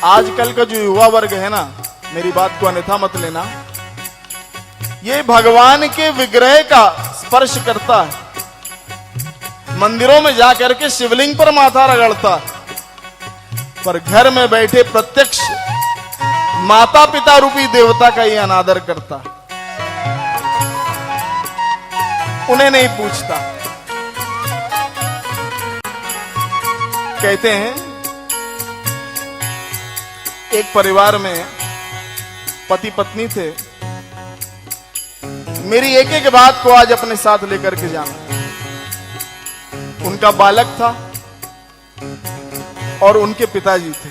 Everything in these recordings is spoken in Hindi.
आजकल का जो युवा वर्ग है ना, मेरी बात को अन्यथा मत लेना, ये भगवान के विग्रह का स्पर्श करता है, मंदिरों में जाकर के शिवलिंग पर माथा रगड़ता, पर घर में बैठे प्रत्यक्ष माता पिता रूपी देवता का ये अनादर करता, उन्हें नहीं पूछता। कहते हैं एक परिवार में पति पत्नी थे। मेरी एक एक बात को आज अपने साथ लेकर के जाना। उनका बालक था और उनके पिताजी थे।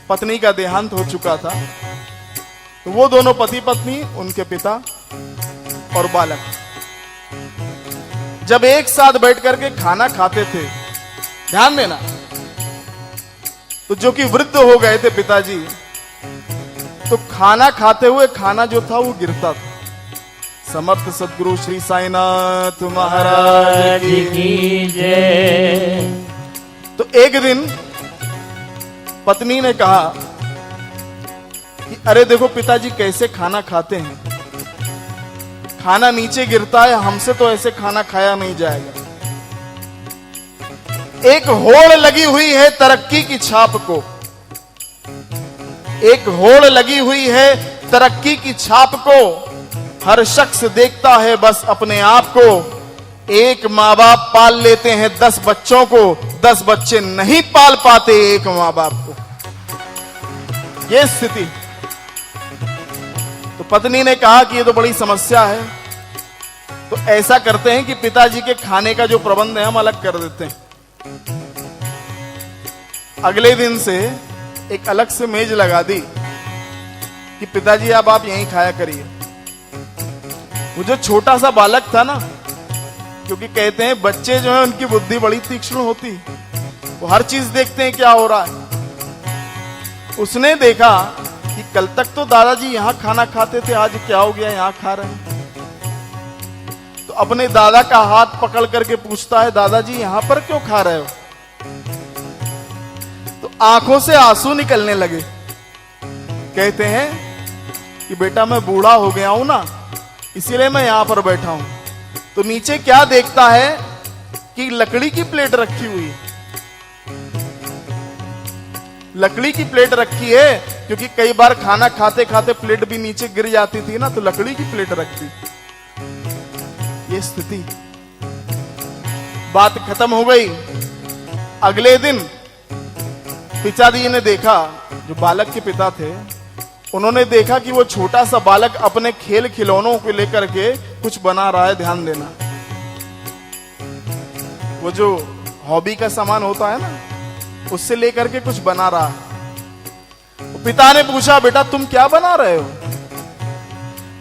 पत्नी का देहांत हो चुका था, तो वो दोनों पति पत्नी, उनके पिता और बालक जब एक साथ बैठ करके खाना खाते थे, ध्यान देना, तो जो कि वृद्ध हो गए थे पिताजी, तो खाना खाते हुए खाना जो था वो गिरता था। समर्थ सदगुरु श्री साईनाथ महाराज की जय। तो एक दिन पत्नी ने कहा कि अरे देखो पिताजी कैसे खाना खाते हैं, खाना नीचे गिरता है, हमसे तो ऐसे खाना खाया नहीं जाएगा। एक होड़ लगी हुई है तरक्की की छाप को, एक होड़ लगी हुई है तरक्की की छाप को, हर शख्स देखता है बस अपने आप को। एक माँ बाप पाल लेते हैं 10 बच्चों को, 10 बच्चे नहीं पाल पाते एक माँ बाप को। यह स्थिति। तो पत्नी ने कहा कि ये तो बड़ी समस्या है, तो ऐसा करते हैं कि पिताजी के खाने का जो प्रबंध है हम अलग कर देते हैं। अगले दिन से एक अलग से मेज लगा दी कि पिताजी अब आप यहीं खाया करिए। वो जो छोटा सा बालक था ना, क्योंकि कहते हैं बच्चे जो है उनकी बुद्धि बड़ी तीक्ष्ण होती है, वो हर चीज देखते हैं क्या हो रहा है। उसने देखा कि कल तक तो दादाजी यहां खाना खाते थे, आज क्या हो गया यहां खा रहे हैं। तो अपने दादा का हाथ पकड़ करके पूछता है, दादाजी यहां पर क्यों खा रहे हो? तो आंखों से आंसू निकलने लगे। कहते हैं कि बेटा मैं बूढ़ा हो गया हूं ना, इसीलिए मैं यहां पर बैठा हूं। तो नीचे क्या देखता है कि लकड़ी की प्लेट रखी हुई है। लकड़ी की प्लेट रखी है, क्योंकि कई बार खाना खाते खाते प्लेट भी नीचे गिर जाती थी ना, तो लकड़ी की प्लेट रखी। ये स्थिति। बात खत्म हो गई। अगले दिन पिताजी ने देखा, जो बालक के पिता थे, उन्होंने देखा कि वो छोटा सा बालक अपने खेल खिलौनों को लेकर के कुछ बना रहा है। ध्यान देना, वो जो हॉबी का सामान होता है ना, उससे लेकर के कुछ बना रहा है। तो पिता ने पूछा, बेटा तुम क्या बना रहे हो?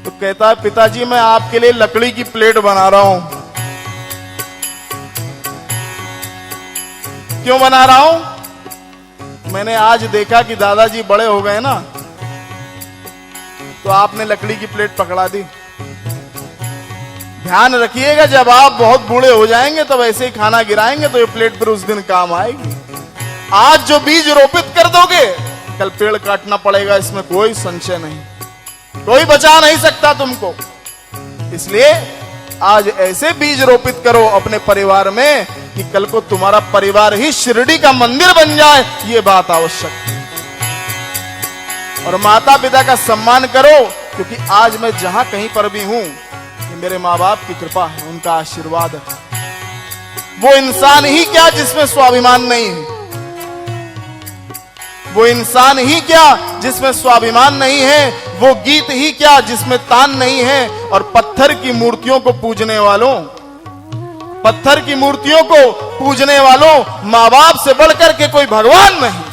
तो कहता है, पिताजी मैं आपके लिए लकड़ी की प्लेट बना रहा हूं। क्यों बना रहा हूं? मैंने आज देखा कि दादाजी बड़े हो गए ना, तो आपने लकड़ी की प्लेट पकड़ा दी। ध्यान रखिएगा, जब आप बहुत बूढ़े हो जाएंगे तब ऐसे ही खाना गिराएंगे तो ये प्लेट फिर उस दिन काम आएगी। आज जो बीज रोपित कर दोगे, कल पेड़ काटना पड़ेगा, इसमें कोई संशय नहीं, कोई बचा नहीं सकता तुमको। इसलिए आज ऐसे बीज रोपित करो अपने परिवार में कि कल को तुम्हारा परिवार ही शिरडी का मंदिर बन जाए, ये बात आवश्यक है। और माता पिता का सम्मान करो, क्योंकि आज मैं जहां कहीं पर भी हूं, ये मेरे माँ बाप की कृपा है, उनका आशीर्वाद है। वो इंसान ही क्या जिसमें स्वाभिमान नहीं है, वो इंसान ही क्या जिसमें स्वाभिमान नहीं है, वो गीत ही क्या जिसमें तान नहीं है। और पत्थर की मूर्तियों को पूजने वालों, पत्थर की मूर्तियों को पूजने वालों, माँ बाप से बढ़कर के कोई भगवान नहीं।